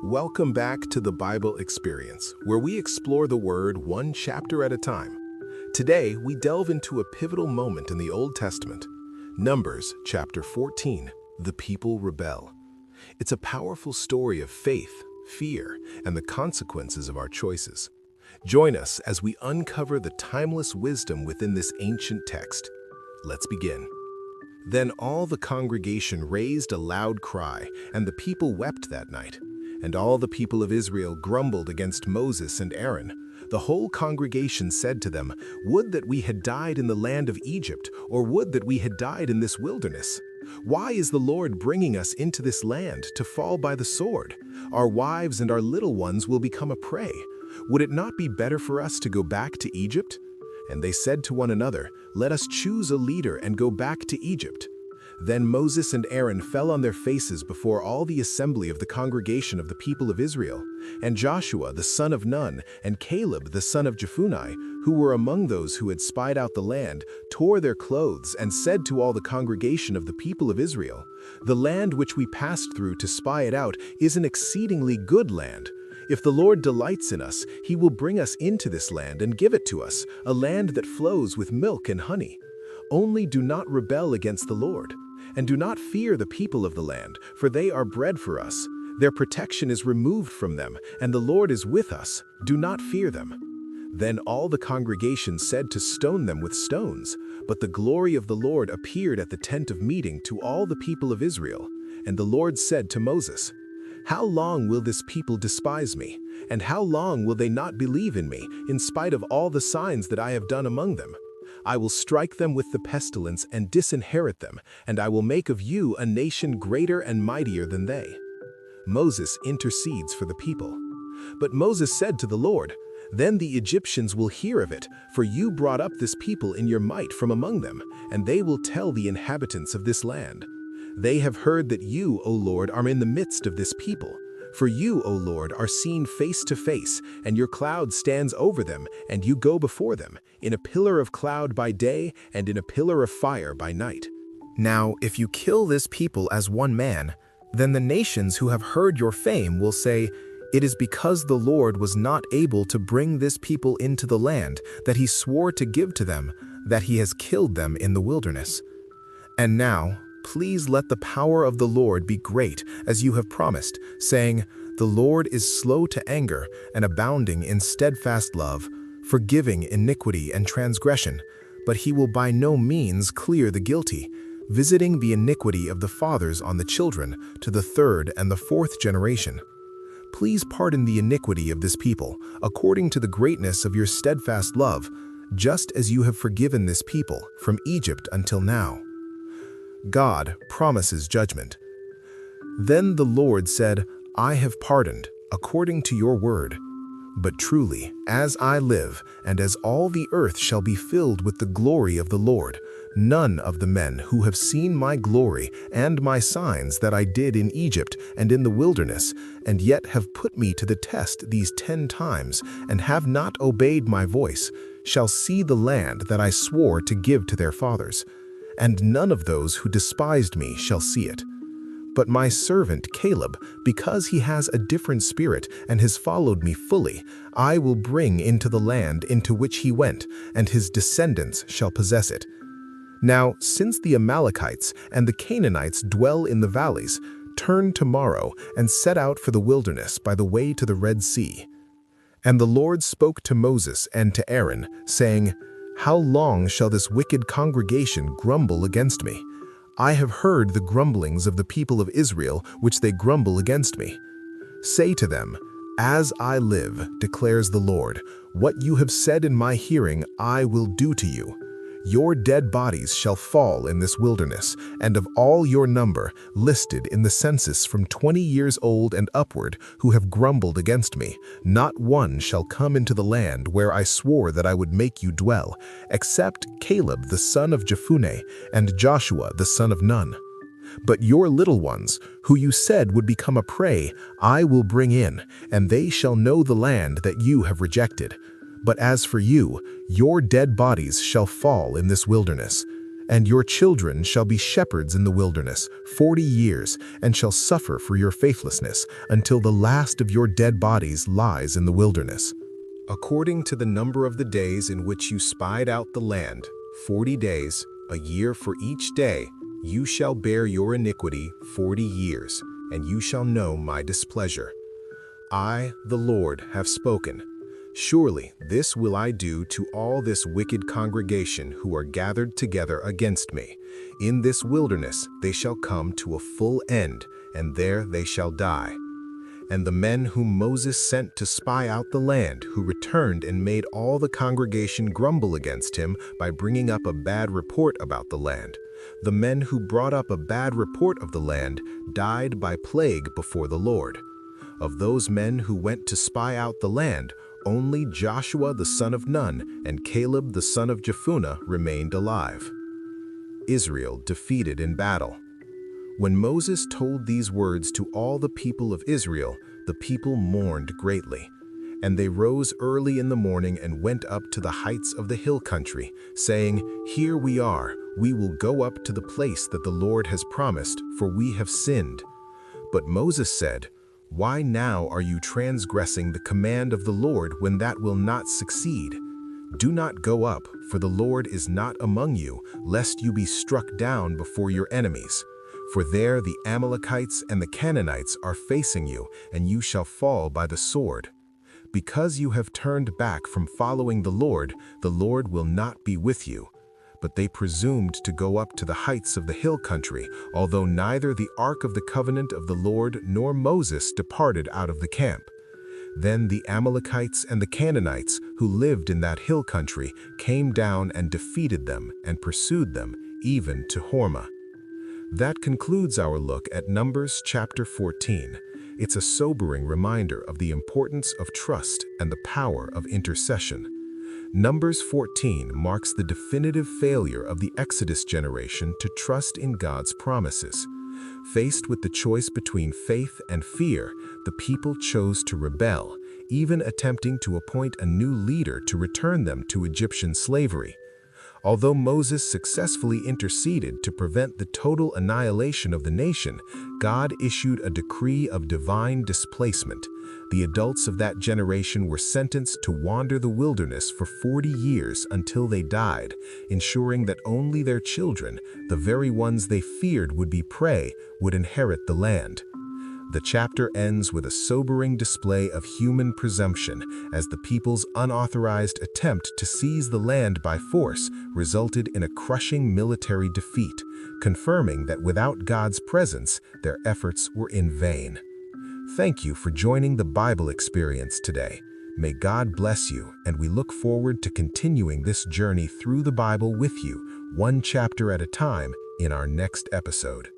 Welcome back to the Bible Experience, where we explore the Word one chapter at a time. Today, we delve into a pivotal moment in the Old Testament, Numbers chapter 14, The People Rebel. It's a powerful story of faith, fear, and the consequences of our choices. Join us as we uncover the timeless wisdom within this ancient text. Let's begin. Then all the congregation raised a loud cry, and the people wept that night. And all the people of Israel grumbled against Moses and Aaron. The whole congregation said to them, "Would that we had died in the land of Egypt, or would that we had died in this wilderness. Why is the Lord bringing us into this land to fall by the sword? Our wives and our little ones will become a prey. Would it not be better for us to go back to Egypt?" And they said to one another, "Let us choose a leader and go back to Egypt." Then Moses and Aaron fell on their faces before all the assembly of the congregation of the people of Israel. And Joshua the son of Nun and Caleb the son of Jephunneh, who were among those who had spied out the land, tore their clothes and said to all the congregation of the people of Israel, "The land which we passed through to spy it out is an exceedingly good land. If the Lord delights in us, he will bring us into this land and give it to us, a land that flows with milk and honey. Only do not rebel against the Lord. And do not fear the people of the land, for they are bread for us. Their protection is removed from them, and the Lord is with us. Do not fear them." Then all the congregation said to stone them with stones. But the glory of the Lord appeared at the tent of meeting to all the people of Israel. And the Lord said to Moses, "How long will this people despise me? And how long will they not believe in me, in spite of all the signs that I have done among them? I will strike them with the pestilence and disinherit them, and I will make of you a nation greater and mightier than they." Moses intercedes for the people. But Moses said to the Lord, "Then the Egyptians will hear of it, for you brought up this people in your might from among them, and they will tell the inhabitants of this land. They have heard that you, O Lord, are in the midst of this people. For you, O Lord, are seen face to face, and your cloud stands over them, and you go before them, in a pillar of cloud by day and in a pillar of fire by night. Now, if you kill this people as one man, then the nations who have heard your fame will say, 'It is because the Lord was not able to bring this people into the land that he swore to give to them, that he has killed them in the wilderness.' And now, please let the power of the Lord be great, as you have promised, saying, 'The Lord is slow to anger and abounding in steadfast love, forgiving iniquity and transgression, but he will by no means clear the guilty, visiting the iniquity of the fathers on the children to the third and the fourth generation. Please pardon the iniquity of this people, according to the greatness of your steadfast love, just as you have forgiven this people from Egypt until now.'" God promises judgment. Then the Lord said, "I have pardoned, according to your word. But truly, as I live, and as all the earth shall be filled with the glory of the Lord, none of the men who have seen my glory and my signs that I did in Egypt and in the wilderness, and yet have put me to the test these 10 times, and have not obeyed my voice, shall see the land that I swore to give to their fathers. And none of those who despised me shall see it. But my servant Caleb, because he has a different spirit and has followed me fully, I will bring into the land into which he went, and his descendants shall possess it. Now, since the Amalekites and the Canaanites dwell in the valleys, turn tomorrow and set out for the wilderness by the way to the Red Sea." And the Lord spoke to Moses and to Aaron, saying, "How long shall this wicked congregation grumble against me? I have heard the grumblings of the people of Israel, which they grumble against me. Say to them, 'As I live, declares the Lord, what you have said in my hearing I will do to you. Your dead bodies shall fall in this wilderness, and of all your number, listed in the census from 20 years old and upward, who have grumbled against me, not one shall come into the land where I swore that I would make you dwell, except Caleb the son of Jephunneh and Joshua the son of Nun. But your little ones, who you said would become a prey, I will bring in, and they shall know the land that you have rejected. But as for you, your dead bodies shall fall in this wilderness. And your children shall be shepherds in the wilderness 40 years, and shall suffer for your faithlessness, until the last of your dead bodies lies in the wilderness. According to the number of the days in which you spied out the land, 40 days, a year for each day, you shall bear your iniquity 40 years, and you shall know my displeasure. I, the Lord, have spoken. Surely this will I do to all this wicked congregation who are gathered together against me. In this wilderness they shall come to a full end, and there they shall die. And the men whom Moses sent to spy out the land, who returned and made all the congregation grumble against him by bringing up a bad report about the land. The men who brought up a bad report of the land died by plague before the Lord. Of those men who went to spy out the land, only Joshua the son of Nun and Caleb the son of Jephunneh remained alive. Israel defeated in battle. When Moses told these words to all the people of Israel, the people mourned greatly. And they rose early in the morning and went up to the heights of the hill country, saying, Here we are, we will go up to the place that the Lord has promised, for we have sinned. But Moses said, Why now are you transgressing the command of the Lord when that will not succeed? Do not go up, for the Lord is not among you, lest you be struck down before your enemies. For there the Amalekites and the Canaanites are facing you, and you shall fall by the sword. Because you have turned back from following the Lord will not be with you. But they presumed to go up to the heights of the hill country, although neither the ark of the covenant of the Lord nor Moses departed out of the camp. Then the Amalekites and the Canaanites, who lived in that hill country, came down and defeated them and pursued them, even to Hormah. That concludes our look at Numbers chapter 14. It's a sobering reminder of the importance of trust and the power of intercession. Numbers 14 marks the definitive failure of the Exodus generation to trust in God's promises. Faced with the choice between faith and fear, the people chose to rebel, even attempting to appoint a new leader to return them to Egyptian slavery. Although Moses successfully interceded to prevent the total annihilation of the nation, God issued a decree of divine displacement. The adults of that generation were sentenced to wander the wilderness for 40 years until they died, ensuring that only their children, the very ones they feared would be prey, would inherit the land. The chapter ends with a sobering display of human presumption, as the people's unauthorized attempt to seize the land by force resulted in a crushing military defeat, confirming that without God's presence, their efforts were in vain. Thank you for joining the Bible experience today. May God bless you, and we look forward to continuing this journey through the Bible with you, one chapter at a time, in our next episode.